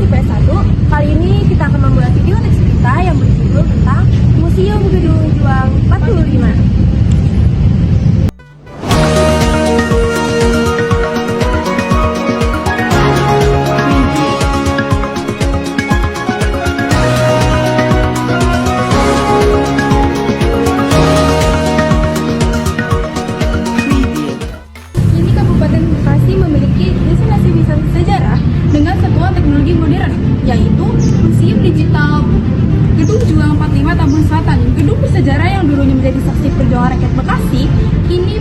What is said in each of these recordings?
masih PS1. Kali ini kita akan membuat video teks kita yang berjudul tentang Museum Gedung Juang 45. Kini Kabupaten Bekasi memiliki destinasi wisata sejarah dengan sentuhan teknologi modern, yaitu Museum Digital Gedung Juang 45 Tambun Selatan. Gedung bersejarah yang dulunya menjadi saksi perjuangan rakyat Bekasi, kini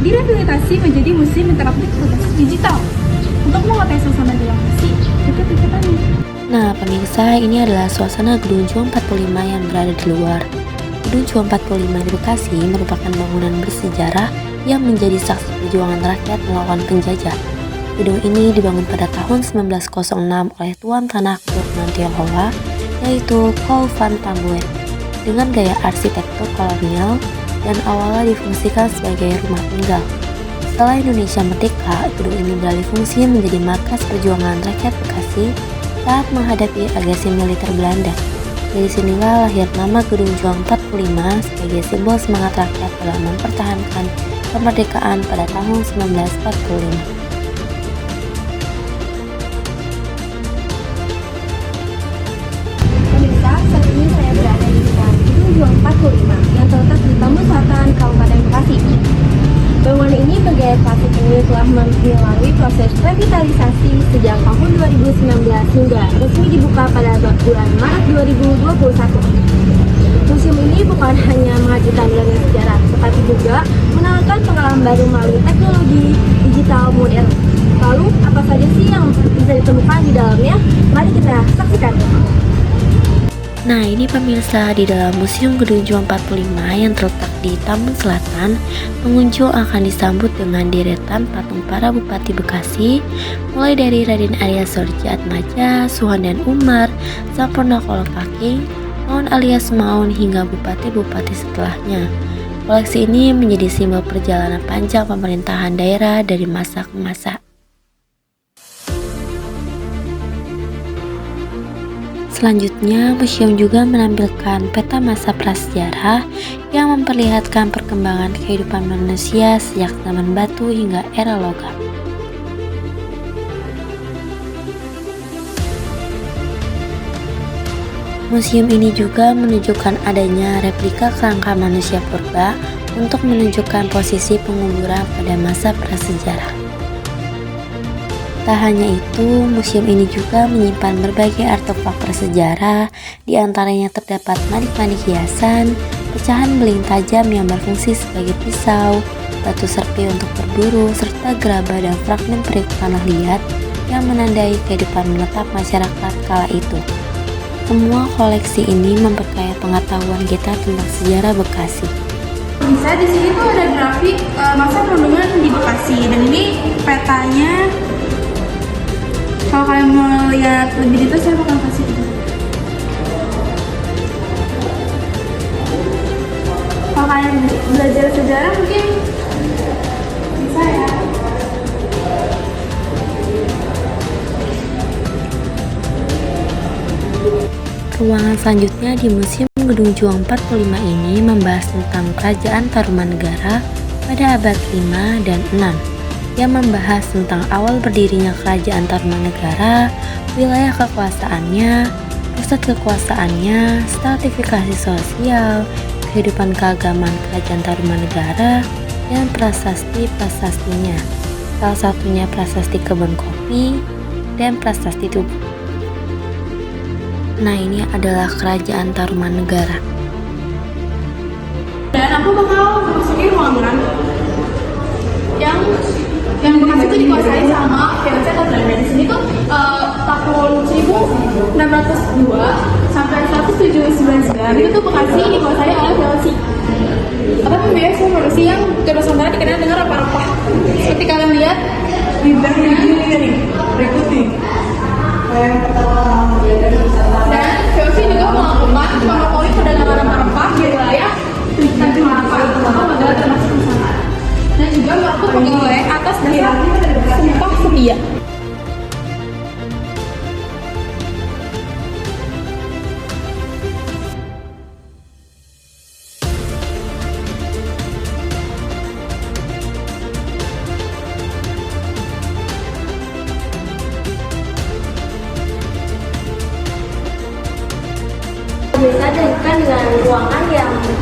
direhabilitasi menjadi museum interaktif berbasis digital. Untuk mengetahui suasana di lokasi, berikut liputannya. Nah, pemirsa, ini adalah suasana Gedung Juang 45 yang berada di luar. Gedung Juang 45 di Bekasi merupakan bangunan bersejarah yang menjadi saksi perjuangan rakyat melawan penjajah. Gedung ini dibangun pada tahun 1906 oleh tuan tanah keturunan Tionghoa, yaitu Khao Phan Tambuen, dengan gaya arsitektur kolonial dan awalnya difungsikan sebagai rumah tinggal. Setelah Indonesia merdeka, gedung ini beralih fungsi menjadi markas perjuangan rakyat Bekasi saat menghadapi agresi militer Belanda. Dari sinilah lahir nama Gedung Juang 45 sebagai simbol semangat rakyat dalam mempertahankan kemerdekaan pada tahun 1945. Pemirsa, saat ini saya berada di depan Gedung Juang 45 yang terletak di Tambun Selatan, Kabupaten Bekasi. Bangunan ini bergaya klasik ini telah melalui proses revitalisasi sejak tahun 2019 hingga resmi dibuka pada bulan Maret 2021. Museum ini bukan hanya menghadirkan nilai sejarah, tetapi juga menawarkan pengalaman baru melalui teknologi digital modern. Lalu, apa saja sih yang bisa ditemukan di dalamnya? Mari kita saksikan. Nah, ini pemirsa, di dalam Museum Gedung Juang 45 yang terletak di Tambun Selatan, pengunjung akan disambut dengan deretan patung para Bupati Bekasi, mulai dari Raden Arya Sorjatmaja, Suhandan Umar, Sampondokulo Paking, Maun alias Maun hingga bupati-bupati setelahnya. Koleksi ini menjadi simbol perjalanan panjang pemerintahan daerah dari masa ke masa. Selanjutnya, museum juga menampilkan peta masa prasejarah yang memperlihatkan perkembangan kehidupan manusia sejak zaman batu hingga era logam. Museum ini juga menunjukkan adanya replika kerangka manusia purba untuk menunjukkan posisi penguburan pada masa prasejarah. Tak hanya itu, museum ini juga menyimpan berbagai artefak prasejarah, di antaranya terdapat manik-manik hiasan, pecahan beling tajam yang berfungsi sebagai pisau, batu serpi untuk berburu, serta gerabah dan fragmen periuk tanah liat yang menandai kehidupan menetap masyarakat kala itu. Semua koleksi ini memperkaya pengetahuan kita tentang sejarah Bekasi. Bisa di sini tuh ada grafik masa perundungan di Bekasi, dan ini petanya. Kalau kalian mau lihat lebih detail, saya bakal kasih itu. Kalau kalian belajar sejarah mungkin bisa ya. Ruangan selanjutnya di Museum Gedung Juang 45 ini membahas tentang Kerajaan Tarumanegara pada abad 5 dan 6, yang membahas tentang awal berdirinya Kerajaan Tarumanegara, wilayah kekuasaannya, pusat kekuasaannya, stratifikasi sosial, kehidupan keagamaan Kerajaan Tarumanegara, dan prasasti-prasastinya, salah satunya prasasti kebun kopi dan prasasti tubuh. Nah, ini adalah Kerajaan Tarumanegara. Dan aku bakal masukin ruangan yang Bekasi itu dikuasai sama fiancé atau Belanda. Di sini tuh tahun 1602 sampai 1799 itu tuh Bekasi dikuasai oleh fiancé. Atau pembiayaan revolusi yang ke Nusantara dikenal dengan rempah-rempah. Seperti kalian lihat di belakang ini berikuti. Dan fiancé juga melakukan monopoli perdagangan rempah-rempah di wilayah Tanjung Lapang atau Magelang termasuk Nusantara. Dan juga merekrut pegawai atas dasar sumpah setia.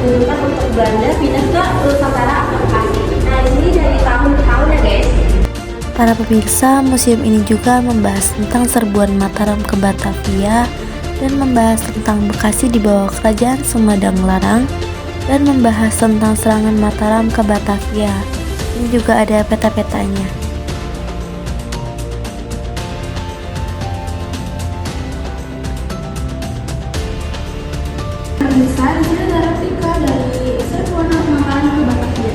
menunjukkan untuk Belanda pindah ke Nusantara atau Bekasi. Nah, ini dari tahun ke tahun ya guys. Para pemirsa, museum ini juga membahas tentang serbuan Mataram ke Batavia dan membahas tentang Bekasi di bawah Kerajaan Sumedang Larang dan membahas tentang serangan Mataram ke Batavia. Ini juga ada peta-petanya. Bisa di sini ada replika dari serbuan Mataram ke Batavia.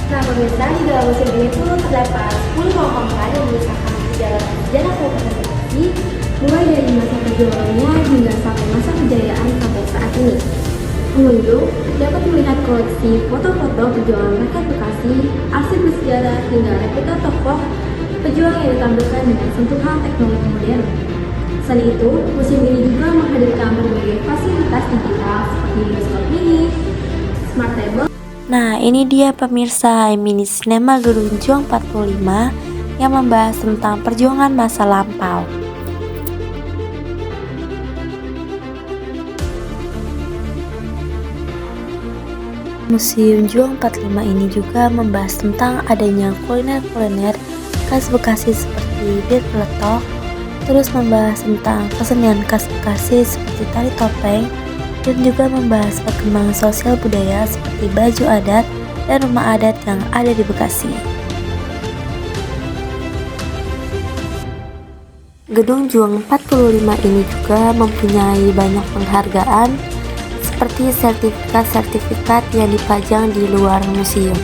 Nah, pemirsa, di dalam museum ini tuh terdapat 10 ruang yang mengisahkan sejarah Kabupaten Bekasi, mulai dari masa perjuangannya hingga sampai masa kejayaan sampai saat ini. Pengunjung dapat melihat koleksi foto-foto perjuangan rakyat Bekasi, arsip bersejarah, hingga replika tokoh pejuang yang ditampilkan dengan sentuhan teknologi modern. Selain itu, museum ini juga menghadirkan berbagai fasilitas digital seperti bioskop mini, smart table. Nah, ini dia pemirsa mini sinema Gedung Juang 45 yang membahas tentang perjuangan masa lampau. Museum Juang 45 ini juga membahas tentang adanya kuliner-kuliner khas Bekasi seperti bir peletok, terus membahas tentang kesenian khas Bekasi seperti tari topeng, dan juga membahas perkembangan sosial budaya seperti baju adat dan rumah adat yang ada di Bekasi. Gedung Juang 45 ini juga mempunyai banyak penghargaan seperti sertifikat-sertifikat yang dipajang di luar museum.